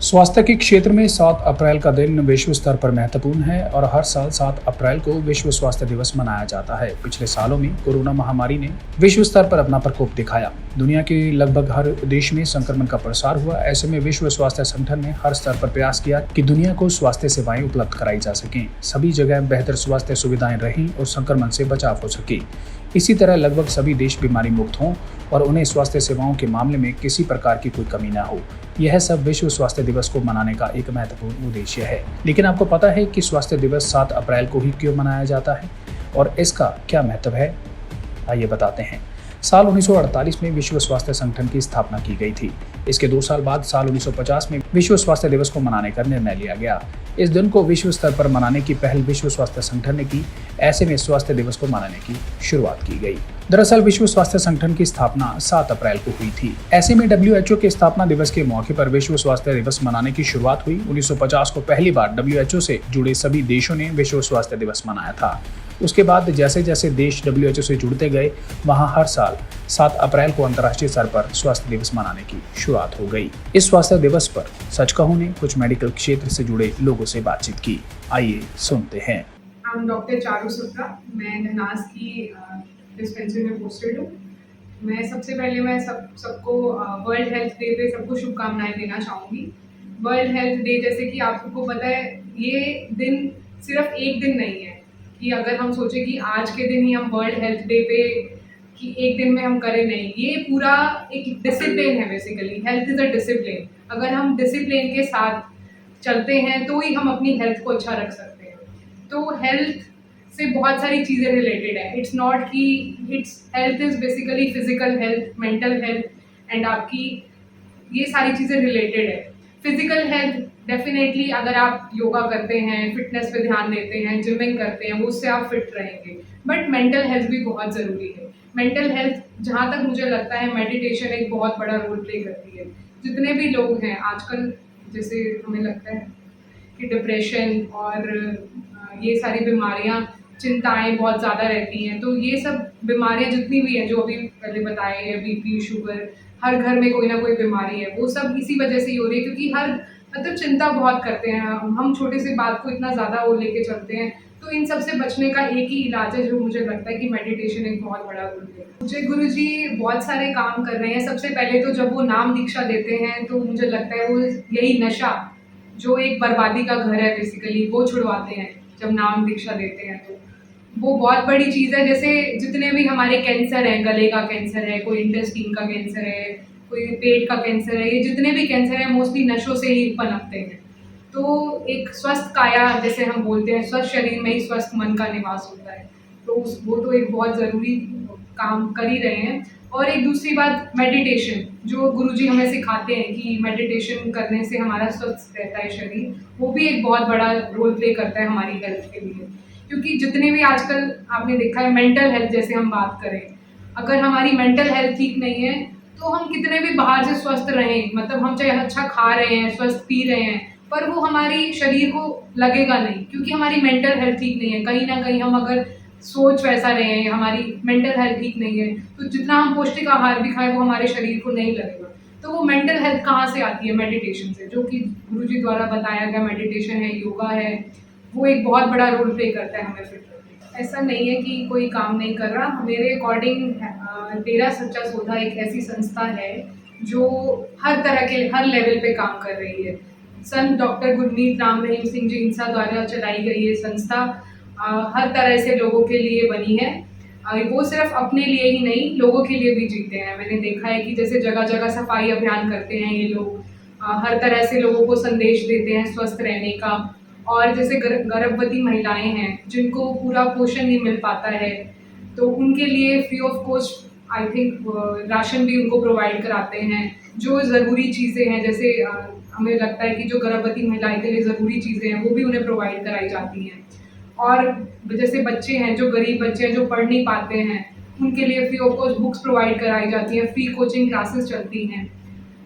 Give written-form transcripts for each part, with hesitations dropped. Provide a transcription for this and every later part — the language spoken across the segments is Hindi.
स्वास्थ्य के क्षेत्र में 7 अप्रैल का दिन विश्व स्तर पर महत्वपूर्ण है और हर साल 7 अप्रैल को विश्व स्वास्थ्य दिवस मनाया जाता है। पिछले सालों में कोरोना महामारी ने विश्व स्तर पर अपना प्रकोप दिखाया। दुनिया के लगभग हर देश में संक्रमण का प्रसार हुआ। ऐसे में विश्व स्वास्थ्य संगठन ने हर स्तर पर प्रयास किया कि दुनिया को स्वास्थ्य सेवाएं उपलब्ध कराई जा सकें, सभी जगह बेहतर स्वास्थ्य सुविधाएं रहें और संक्रमण से बचाव हो सके। इसी तरह लगभग सभी देश बीमारी मुक्त हों और उन्हें स्वास्थ्य सेवाओं के मामले में किसी प्रकार की कोई कमी न हो। यह सब विश्व स्वास्थ्य दिवस को मनाने का एक महत्वपूर्ण उद्देश्य है। लेकिन आपको पता है कि स्वास्थ्य दिवस 7 अप्रैल को ही क्यों मनाया जाता है और इसका क्या महत्व है? आइए बताते हैं। साल 1948 में विश्व स्वास्थ्य संगठन की स्थापना की गई थी। इसके 2 साल बाद साल 1950 में विश्व स्वास्थ्य दिवस को मनाने का निर्णय लिया गया। इस दिन को विश्व स्तर पर मनाने की पहल विश्व स्वास्थ्य संगठन ने की। ऐसे में स्वास्थ्य दिवस को मनाने की शुरुआत की गई। दरअसल विश्व स्वास्थ्य संगठन की स्थापना 7 अप्रैल को हुई थी। ऐसे में WHO के स्थापना दिवस के मौके पर विश्व स्वास्थ्य दिवस मनाने की शुरुआत हुई। 1950 को पहली बार WHO से जुड़े सभी देशों ने विश्व स्वास्थ्य दिवस मनाया था। उसके बाद जैसे जैसे देश WHO से जुड़ते गए, वहां हर साल 7 अप्रैल को अंतर्राष्ट्रीय स्तर पर स्वास्थ्य दिवस मनाने की शुरुआत हो गई। इस स्वास्थ्य दिवस पर सच कहूं ने कुछ मेडिकल क्षेत्र से जुड़े लोगों से बातचीत की। आइए सुनते हैं। डॉक्टर चारू सुत्रा, मैं धनास की डिस्पेंसरी में पोस्टेड हूँ। मैं सबसे पहले सबको वर्ल्ड हेल्थ डे पे सबको शुभकामनाएं देना चाहूँगी। वर्ल्ड हेल्थ डे, जैसे कि आप सबको पता है, ये दिन सिर्फ एक दिन नहीं है कि अगर हम सोचें कि आज के दिन ही हम वर्ल्ड हेल्थ डे पे कि एक दिन में हम करें, नहीं। ये पूरा एक डिसिप्लिन है। Basically health is a discipline. अगर हम डिसिप्लिन के साथ चलते हैं तो ही हम अपनी हेल्थ को अच्छा रख सकते हैं। तो हेल्थ से बहुत सारी चीज़ें रिलेटेड है। इट्स नॉट कि health is basically physical health, mental health and आपकी ये सारी चीज़ें रिलेटेड है। फिजिकल हेल्थ डेफिनेटली अगर आप योगा करते हैं, फिटनेस पे ध्यान देते हैं, जिमिंग करते हैं, वो उससे आप फिट रहेंगे। बट मेंटल हेल्थ भी बहुत ज़रूरी है। मेंटल हेल्थ, जहाँ तक मुझे लगता है, मेडिटेशन एक बहुत बड़ा रोल प्ले करती है। जितने भी लोग हैं आजकल, जैसे हमें लगता है कि डिप्रेशन और ये सारी बीमारियां, चिंताएं बहुत ज़्यादा रहती हैं, तो ये सब बीमारियां जितनी भी हैं जो अभी पहले बताए हैं, बीपी, शुगर, हर घर में कोई ना कोई बीमारी है, वो सब इसी वजह से ही हो रही है क्योंकि हर मतलब चिंता बहुत करते हैं हम, छोटी सी बात को इतना ज़्यादा वो लेके चलते हैं। तो इन सब से बचने का एक ही इलाज है जो मुझे लगता है कि मेडिटेशन एक बहुत बड़ा रोल है। मुझे गुरुजी बहुत सारे काम कर रहे हैं। सबसे पहले तो जब वो नाम दीक्षा देते हैं तो मुझे लगता है वो यही नशा जो एक बर्बादी का घर है बेसिकली, वो छुड़वाते हैं जब नाम दीक्षा देते हैं। तो वो बहुत बड़ी चीज़ है। जैसे जितने भी हमारे कैंसर हैं, गले का कैंसर है, कोई इंटेस्टीन का कैंसर है, कोई पेट का कैंसर है, ये जितने भी कैंसर हैं मोस्टली नशों से ही पनपते हैं। तो एक स्वस्थ काया, जैसे हम बोलते हैं, स्वस्थ शरीर में ही स्वस्थ मन का निवास होता है। तो वो तो एक बहुत ज़रूरी काम कर ही रहे हैं। और एक दूसरी बात, मेडिटेशन, जो गुरुजी हमें सिखाते हैं कि मेडिटेशन करने से हमारा स्वस्थ रहता है शरीर, वो भी एक बहुत बड़ा रोल प्ले करता है हमारी हेल्थ के लिए। क्योंकि जितने भी आजकल आपने देखा है, मेंटल हेल्थ जैसे हम बात करें, अगर हमारी मेंटल हेल्थ ठीक नहीं है तो हम कितने भी बाहर से स्वस्थ रहें, मतलब हम चाहे अच्छा खा रहे हैं, स्वस्थ पी रहे हैं, पर वो हमारी शरीर को लगेगा नहीं क्योंकि हमारी मेंटल हेल्थ ठीक नहीं है। कहीं ना कहीं हम अगर सोच वैसा रहे हैं, हमारी मेंटल हेल्थ ठीक नहीं है, तो जितना हम पौष्टिक आहार भी खाएं वो हमारे शरीर को नहीं लगेगा। तो वो मेंटल हेल्थ कहाँ से आती है? मेडिटेशन से, जो कि गुरुजी द्वारा बताया गया मेडिटेशन है, योगा है, वो एक बहुत बड़ा रोल प्ले करता है हमें फिट रखने में। ऐसा नहीं है कि कोई काम नहीं कर रहा। मेरे अकॉर्डिंग डेरा सच्चा सौदा एक ऐसी संस्था है जो हर तरह के, हर लेवल पे काम कर रही है। संत डॉक्टर गुरमीत राम रहीम सिंह जी इंसा द्वारा चलाई गई ये संस्था हर तरह से लोगों के लिए बनी है। वो सिर्फ अपने लिए ही नहीं, लोगों के लिए भी जीते हैं। मैंने देखा है कि जैसे जगह जगह सफाई अभियान करते हैं ये लोग, हर तरह से लोगों को संदेश देते हैं स्वस्थ रहने का। और जैसे गर्भवती महिलाएं हैं जिनको पूरा पोषण नहीं मिल पाता है, तो उनके लिए free of cost I think ration भी उनको प्रोवाइड कराते हैं। जो ज़रूरी चीज़ें हैं, जैसे हमें लगता है कि जो गर्भवती महिलाएं के लिए ज़रूरी चीज़ें हैं वो भी उन्हें प्रोवाइड कराई जाती हैं। और जैसे बच्चे हैं, जो गरीब बच्चे हैं, जो पढ़ नहीं पाते हैं, उनके लिए free of cost books provide कराई जाती हैं, फ्री कोचिंग क्लासेस चलती हैं।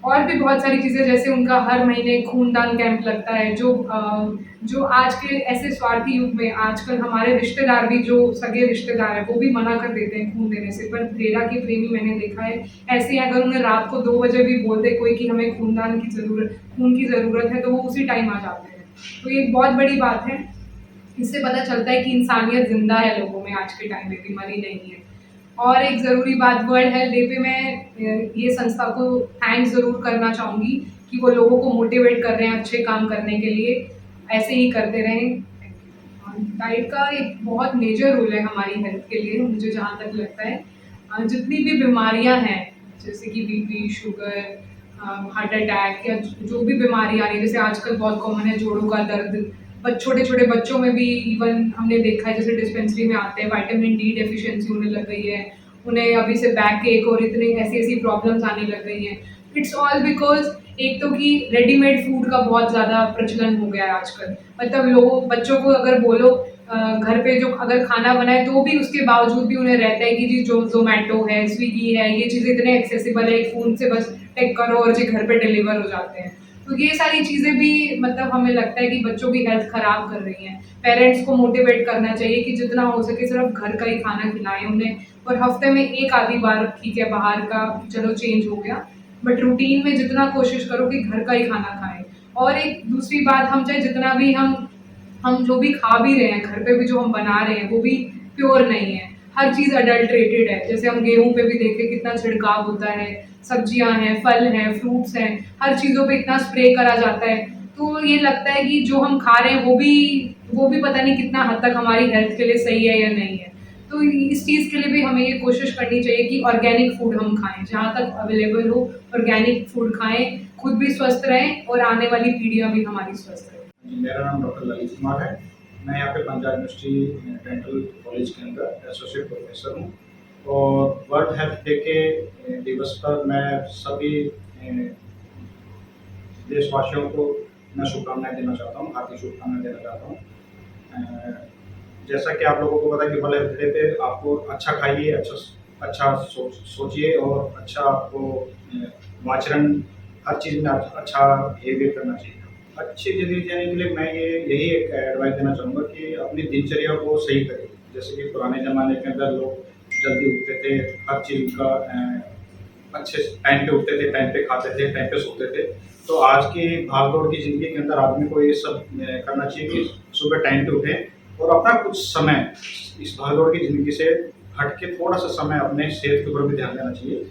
और भी बहुत सारी चीज़ें, जैसे उनका हर महीने खूनदान कैंप लगता है, जो आज के ऐसे स्वार्थी युग में आजकल हमारे रिश्तेदार भी, जो सगे रिश्तेदार हैं, वो भी मना कर देते हैं खून देने से। पर प्रेरा के प्रेमी मैंने देखा है ऐसे ही, अगर उन्हें रात को 2 बजे भी बोल दे कोई कि हमें खून की ज़रूरत है, तो वो उसी टाइम आ जाते हैं। तो ये एक बहुत बड़ी बात है। इससे पता चलता है कि इंसानियत ज़िंदा है लोगों में आज के टाइम में भी, मरी नहीं है। और एक ज़रूरी बात, वर्ल्ड हेल्थ डे पे मैं ये संस्था को थैंक्स ज़रूर करना चाहूँगी कि वो लोगों को मोटिवेट कर रहे हैं अच्छे काम करने के लिए, ऐसे ही करते रहें। डाइट का एक बहुत मेजर रोल है हमारी हेल्थ के लिए, मुझे जहाँ तक लगता है। जितनी भी बीमारियाँ हैं, जैसे कि बीपी, शुगर, हार्ट अटैक या जो भी बीमारी आ रही है, जैसे आजकल बहुत कॉमन है जोड़ों का दर्द, छोटे-छोटे बच्चों में भी इवन हमने देखा है, जैसे डिस्पेंसरी में आते हैं, विटामिन डी डेफिशिएंसी होने लग गई है, उन्हें अभी से बैक एक और इतनी ऐसी-ऐसी प्रॉब्लम्स आने लग गई हैं। इट्स ऑल बिकॉज़ एक तो कि रेडीमेड फूड का बहुत ज़्यादा प्रचलन हो गया है आजकल। मतलब बच्चों को अगर बोलो घर पे जो अगर खाना बनाए, तो भी उसके बावजूद भी उन्हें रहता है कि जी जो ज़ोमैटो है, स्विगी है, ये चीज़ें इतने एक्सेसिबल है, एक फ़ोन से बस टिक करो और जी घर पे डिलीवर हो जाते हैं। तो ये सारी चीज़ें भी मतलब हमें लगता है कि बच्चों की हेल्थ ख़राब कर रही हैं। पेरेंट्स को मोटिवेट करना चाहिए कि जितना हो सके सिर्फ़ घर का ही खाना खिलाएँ उन्हें, और हफ़्ते में 1 आधी बार ठीक है बाहर का चलो चेंज हो गया, बट रूटीन में जितना कोशिश करो कि घर का ही खाना खाएँ। और एक दूसरी बात, हम चाहे जितना भी हम जो भी खा भी रहे हैं, घर पे भी जो हम बना रहे हैं, वो भी प्योर नहीं है। हर चीज़ अडल्टरेटेड है। जैसे हम गेहूँ पे भी देखें कितना छिड़काव होता है, सब्जियाँ हैं, फल हैं, फ्रूट्स हैं, हर चीज़ों पे इतना स्प्रे करा जाता है। तो ये लगता है कि जो हम खा रहे हैं वो भी पता नहीं कितना हद तक हमारी हेल्थ के लिए सही है या नहीं है। तो इस चीज़ के लिए भी हमें ये कोशिश करनी चाहिए कि ऑर्गेनिक फूड हम खाएँ, जहाँ तक अवेलेबल हो ऑर्गेनिक फूड खाएँ, खुद भी स्वस्थ रहें और आने वाली पीढ़ियाँ भी हमारी स्वस्थ रहें। मेरा नाम डॉक्टर ललित कुमार है। मैं यहाँ पे पंजाब यूनिवर्सिटी डेंटल कॉलेज के अंदर एसोसिएट प्रोफेसर हूँ। और वर्ल्ड हेल्थ डे के दिवस पर मैं सभी देशवासियों को मैं शुभकामनाएं देना चाहता हूँ, हार्दिक शुभकामनाएं देना चाहता हूँ। जैसा कि आप लोगों को पता है कि वर्ल्ड हेल्थ डे पे आपको अच्छा खाइए, अच्छा सोचिए और अच्छा आपको आचरण, हर चीज़ में अच्छा बिहेवियर करना चाहिए। अच्छी ज़िंदगी जीने के लिए मैं यही एक एडवाइस देना चाहूँगा कि अपनी दिनचर्या को सही करें। जैसे कि पुराने ज़माने के अंदर लोग जल्दी उठते थे, हर चीज़ का अच्छे टाइम पे उठते थे, टाइम पे खाते थे, टाइम पे सोते थे। तो आज की भाग-दौड़ की ज़िंदगी के अंदर आदमी को ये सब करना चाहिए कि सुबह टाइम पे उठें और अपना कुछ समय इस भाग-दौड़ की ज़िंदगी से हट के थोड़ा-सा समय अपने सेहत के ऊपर भी ध्यान देना चाहिए।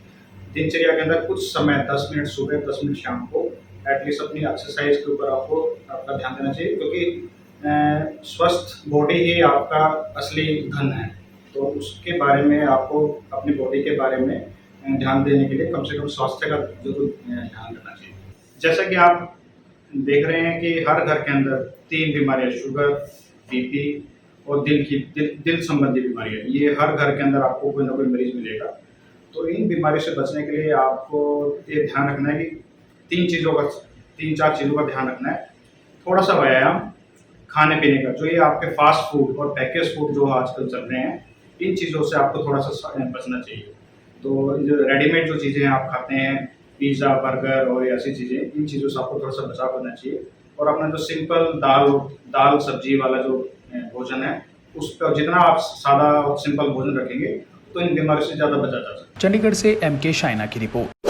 दिनचर्या के अंदर कुछ समय 10 मिनट सुबह, 10 मिनट शाम को एटलीस्ट अपनी एक्सरसाइज के ऊपर आपका ध्यान देना चाहिए, क्योंकि स्वस्थ बॉडी ही आपका असली धन है। तो उसके बारे में आपको अपनी बॉडी के बारे में ध्यान देने के लिए कम से कम स्वास्थ्य का ज़रूर ध्यान रखना चाहिए। जैसा कि आप देख रहे हैं कि हर घर के अंदर 3 बीमारियाँ, शुगर, बीपी और दिल संबंधी बीमारियाँ, ये हर घर के अंदर आपको कोई ना कोई मरीज़ मिलेगा। तो इन बीमारियों से बचने के लिए आपको ये ध्यान रखना है कि 3-4 चीज़ों का ध्यान रखना है। थोड़ा-सा व्यायाम, खाने-पीने का, जो ये आपके फास्ट फूड और पैकेज फूड जो आजकल चल रहे हैं, इन चीज़ों से आपको थोड़ा-सा बचना चाहिए। तो जो रेडीमेड जो चीज़ें आप खाते हैं, पिज़्ज़ा, बर्गर और ऐसी चीज़ें, इन चीज़ों से आपको थोड़ा-सा बचाव करना चाहिए। और अपना जो सिंपल दाल सब्जी वाला जो भोजन है, उस पर जितना आप सादा और सिंपल भोजन रखेंगे, तो इन बीमारियों से ज़्यादा बचा जा सकता है। चंडीगढ़ से MK शाइना की रिपोर्ट।